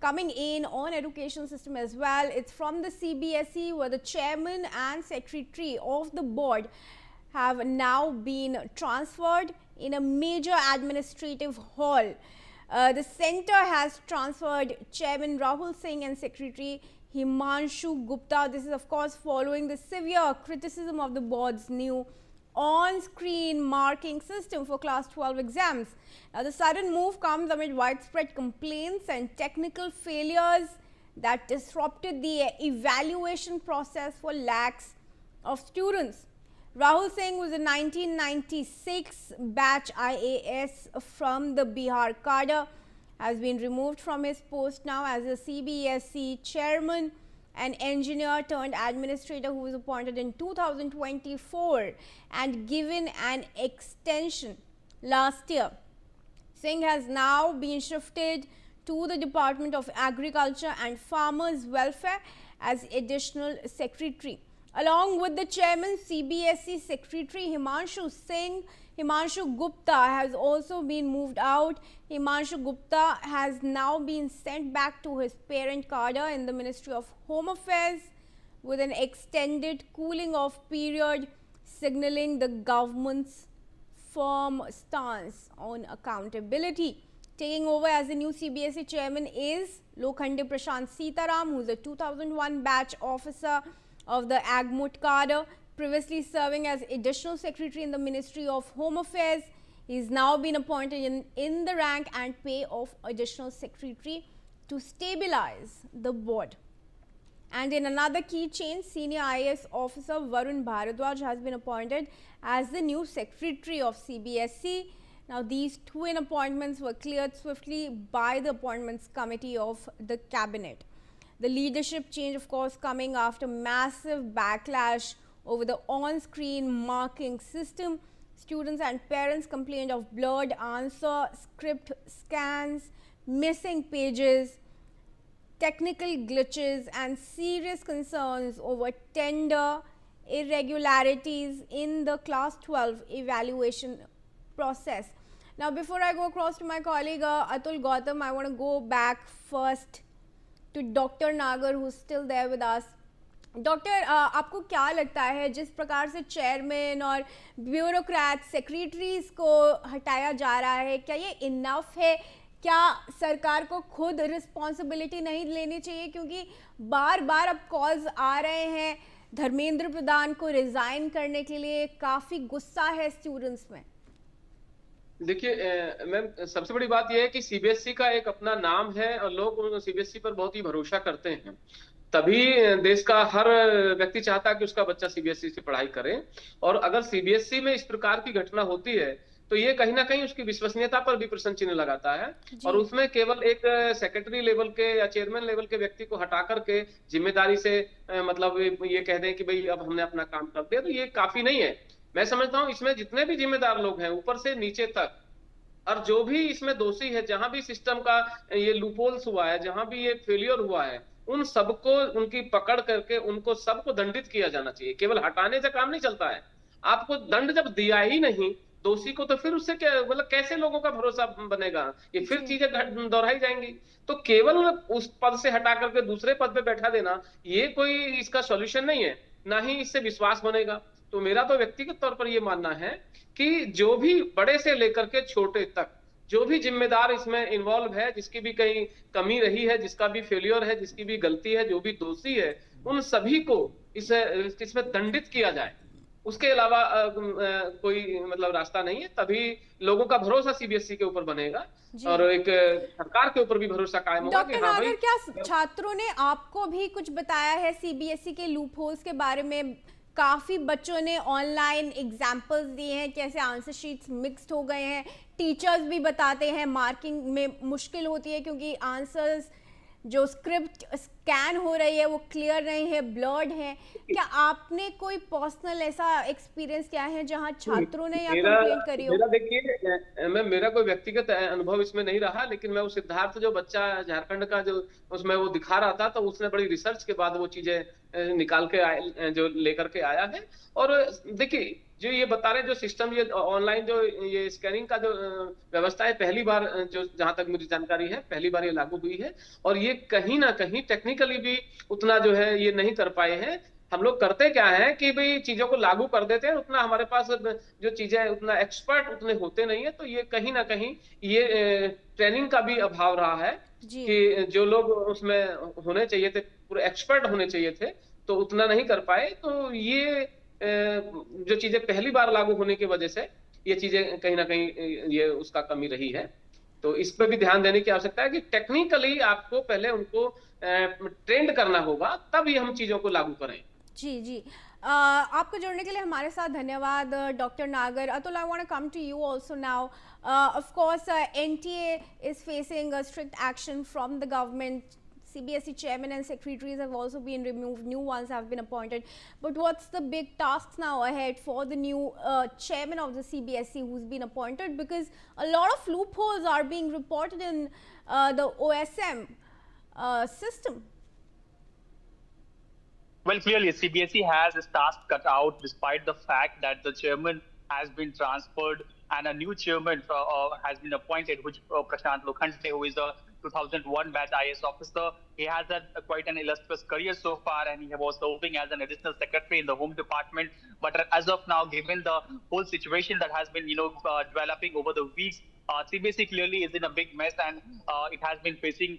coming in on education system as well. It's from the CBSE, where the chairman and secretary of the board have now been transferred in a major administrative hall. The center has transferred Chairman Rahul Singh and Secretary Himanshu Gupta. This is of course following the severe criticism of the board's new on-screen marking system for class 12 exams. Now, the sudden move comes amid widespread complaints and technical failures that disrupted the evaluation process for lakhs of students. Rahul Singh was a 1996 batch IAS from the Bihar cadre, has been removed from his post now as a CBSE chairman, an engineer turned administrator who was appointed in 2024 and given an extension last year. Singh has now been shifted to the Department of Agriculture and Farmers Welfare as additional secretary. Along with the chairman, CBSE Secretary Himanshu Gupta has also been moved out. Himanshu Gupta has now been sent back to his parent cadre in the Ministry of Home Affairs with an extended cooling off period, signaling the government's firm stance on accountability. Taking over as the new CBSE chairman is Lokhande Prashant Sitaram, who is a 2001 batch officer of the Agmut cadre, previously serving as additional secretary in the Ministry of Home Affairs. He has now been appointed in the rank and pay of additional secretary to stabilize the board. And in another key change, senior IAS officer Varun Bharadwaj has been appointed as the new secretary of CBSE. Now, these twin appointments were cleared swiftly by the appointments committee of the cabinet. The leadership change, of course, coming after massive backlash over the on-screen marking system. Students and parents complained of blurred answer, script scans, missing pages, technical glitches and serious concerns over tender irregularities in the class 12 evaluation process. Now, before I go across to my colleague Atul Gautam, I want to go back first to Dr. Nagar, who's still there with us. Doctor, आपको क्या लगता है जिस प्रकार से chairman और bureaucrat secretaries को हटाया जा रहा है, क्या ये इनफ है? क्या सरकार को खुद रिस्पॉन्सिबिलिटी नहीं लेनी चाहिए? क्योंकि बार बार अब कॉल्स आ रहे हैं धर्मेंद्र प्रधान को रिजाइन करने के लिए, काफी गुस्सा है स्टूडेंट्स में। देखिए मैम, सबसे बड़ी बात यह है कि सीबीएसई का एक अपना नाम है और लोग सीबीएसई पर बहुत ही भरोसा करते हैं, तभी देश का हर व्यक्ति चाहता है कि उसका बच्चा सीबीएसई से पढ़ाई करे। और अगर सीबीएसई में इस प्रकार की घटना होती है तो ये कहीं ना कहीं उसकी विश्वसनीयता पर भी प्रश्न चिन्ह लगाता है। और उसमें केवल एक सेक्रेटरी लेवल के या चेयरमैन लेवल के व्यक्ति को हटा करके जिम्मेदारी से मतलब ये कह दें कि भाई अब हमने अपना काम कर दिया, तो ये काफी नहीं है। मैं समझता हूँ इसमें जितने भी जिम्मेदार लोग हैं ऊपर से नीचे तक, और जो भी इसमें दोषी है, जहां भी सिस्टम का ये लूपहोल्स हुआ है, जहां भी ये फेलियर हुआ है, उन सबको उनकी पकड़ करके उनको सबको दंडित किया जाना चाहिए। केवल हटाने से काम नहीं चलता है। आपको दंड जब दिया ही नहीं दोषी को, तो फिर उससे क्या मतलब कैसे लोगों का भरोसा बनेगा? ये फिर चीजें दोहराई जाएंगी। तो केवल उस पद से हटा करके दूसरे पद पे बैठा देना ये कोई इसका सॉल्यूशन नहीं है, ना ही इससे विश्वास बनेगा। तो मेरा तो व्यक्तिगत तौर पर ये मानना है कि जो भी बड़े से लेकर के छोटे तक जो भी जिम्मेदार इसमें इन्वॉल्व है, जिसकी भी कहीं कमी रही है, जिसका भी फेलियर है, जिसकी भी गलती है, जो भी दोषी है, उन सभी को इसमें दंडित किया जाए। उसके अलावा कोई मतलब रास्ता नहीं है। तभी लोगों का भरोसा सीबीएसई के ऊपर बनेगा और एक सरकार के ऊपर भी भरोसा कायम होगा। डॉक्टर नागर, क्या छात्रों ने आपको भी कुछ बताया है सीबीएसई के लूपहोल्स के बारे में? काफ़ी बच्चों ने ऑनलाइन एग्जाम्पल्स दिए हैं, कैसे आंसर शीट्स मिक्स्ड हो गए हैं। टीचर्स भी बताते हैं मार्किंग में मुश्किल होती है क्योंकि आंसर्स जो स्क्रिप्ट स्कैन हो रही है वो क्लियर नहीं है, ब्लर्ड है। क्या आपने कोई पर्सनल ऐसा एक्सपीरियंस किया है जहां छात्रों ने या कंप्लेंट करी हो? देखिए मेरा कोई व्यक्तिगत अनुभव इसमें नहीं रहा, लेकिन मैं वो सिद्धार्थ जो बच्चा झारखंड का जो उसमें वो दिखा रहा था, तो उसने बड़ी रिसर्च के बाद वो चीजें निकाल के जो लेकर के आया है। और देखिए जो ये बता रहे हैं, जो सिस्टम ये ऑनलाइन जो ये स्कैनिंग का जो व्यवस्था है, पहली बार जो जहां तक मुझे जानकारी है पहली बार ये लागू हुई है। और ये कहीं ना कहीं टेक्निकली भी उतना जो है ये नहीं कर पाए हैं। हम लोग करते क्या है कि भाई चीजों को लागू कर देते हैं, उतना हमारे पास जो चीजें उतना एक्सपर्ट उतने होते नहीं है, तो ये कहीं ना कहीं ये ट्रेनिंग का भी अभाव रहा है जी कि जो लोग उसमें होने चाहिए थे, पूरे एक्सपर्ट होने चाहिए थे, तो उतना नहीं कर पाए। तो ये जो चीजें पहली बार लागू होने की वजह से ये चीजें कहीं ना कहीं ये उसका कमी रही है। तो इस पर भी ध्यान देने की आवश्यकता है कि टेक्निकली आपको पहले उनको ट्रेंड करना होगा, तब ही हम चीजों को लागू करें। जी जी आपको जुड़ने के लिए हमारे साथ धन्यवाद doctor Nagar. Atul, I want to come to you also now. Of course NTA is facing strict action from the government. CBSE chairman and secretaries have also been removed, new ones have been appointed. But what's the big tasks now ahead for the new chairman of the CBSE who's been appointed? Because a lot of loopholes are being reported in the OSM system. Well, clearly, CBSE has its task cut out, despite the fact that the chairman has been transferred and a new chairman has been appointed, which Prashant Lokhande, who is a 2001 batch IAS officer. He has had quite an illustrious career so far, and he was serving as an additional secretary in the Home Department. But as of now, given the whole situation that has been, developing over the weeks, CBSE clearly is in a big mess, and it has been facing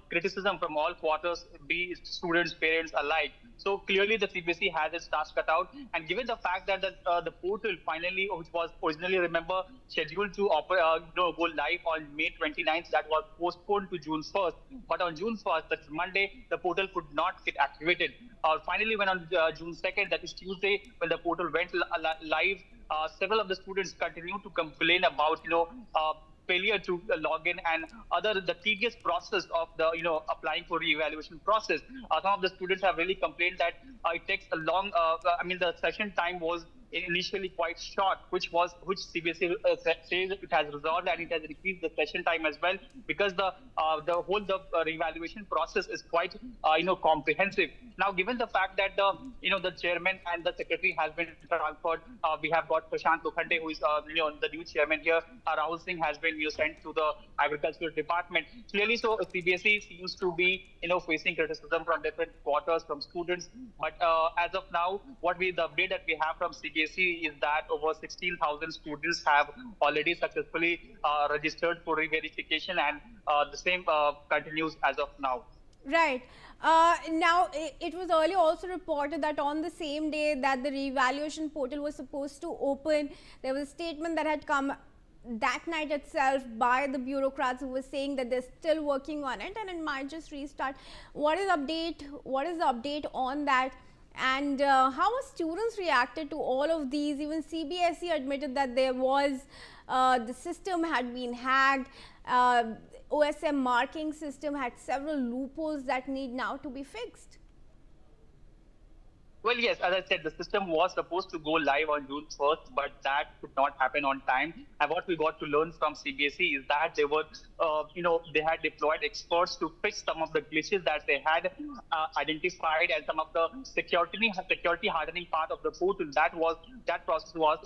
criticism from all quarters, be it students, parents alike. So clearly, the CBSE has its task cut out, and given the fact that the portal finally, which was originally, remember, scheduled to go live on May 29th, that was postponed to June 1st. But on June 1st, that's Monday, the portal could not get activated. Finally, when on June 2nd, that is Tuesday, when the portal went live, several of the students continued to complain about, failure to log in and the tedious process of the applying for re-evaluation process. Some of the students have really complained that it takes a long. The session time was initially quite short, which CBSE says it has resolved, and it has increased the session time as well, because the whole re-evaluation process is quite comprehensive. Now, given the fact that the chairman and the secretary has been transferred, we have got Prashant Lokhande, who is the new chairman here. Rahul Singh has been sent to the agricultural department. Clearly, so CBSE seems to be facing criticism from different quarters, from students. But as of now, the update that we have from CBSE is that over 16,000 students have already successfully registered for re-verification, and the same continues as of now. Right. Now, it was earlier also reported that on the same day that the re-evaluation portal was supposed to open, there was a statement that had come that night itself by the bureaucrats who were saying that they're still working on it and it might just restart. What is the update on that? And how have students reacted to all of these? Even CBSE admitted that there was the system had been hacked. OSM marking system had several loopholes that need now to be fixed. Well, yes, as I said, the system was supposed to go live on June 1st, but that could not happen on time. And what we got to learn from CBSE is that they were, they had deployed experts to fix some of the glitches that they had identified, and some of the security hardening part of the portal. That process was,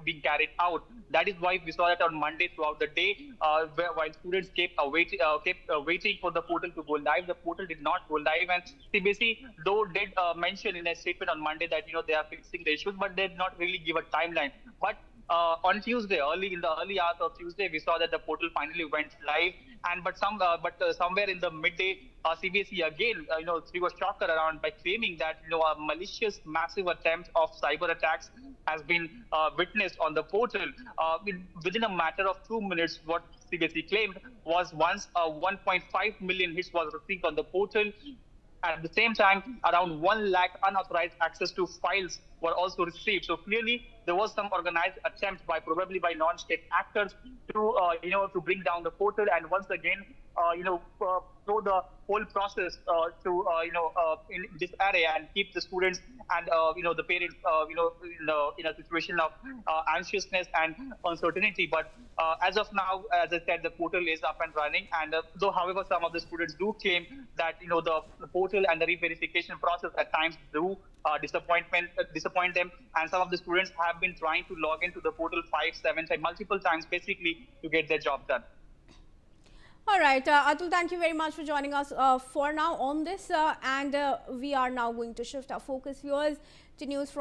being carried out. That is why we saw that on Monday throughout the day, while students kept waiting for the portal to go live, the portal did not go live. And CBSE, though, did mention in a statement on Monday that they are fixing the issues, but they did not really give a timeline. But on Tuesday, in the early hours of Tuesday, we saw that the portal finally went live. And somewhere in the midday, CBSE again, threw a shocker around by claiming that a malicious, massive attempt of cyber attacks has been witnessed on the portal. Within a matter of 2 minutes, what CBSE claimed was once 1.5 million hits was received on the portal. At the same time, around 1 lakh unauthorized access to files were also received. So clearly, there was some organized attempt probably by non-state actors to bring down the portal. And once again, throw the whole process in this array and keep the students and the parents in a situation of anxiousness and uncertainty. But as of now, as I said, the portal is up and running, and though however some of the students do claim that the portal and the re-verification process at times do disappoint them, and some of the students have been trying to log into the portal 5-7 times, multiple times, basically to get their job done. All right, Atul, thank you very much for joining us for now on this, and we are now going to shift our focus, viewers, to news from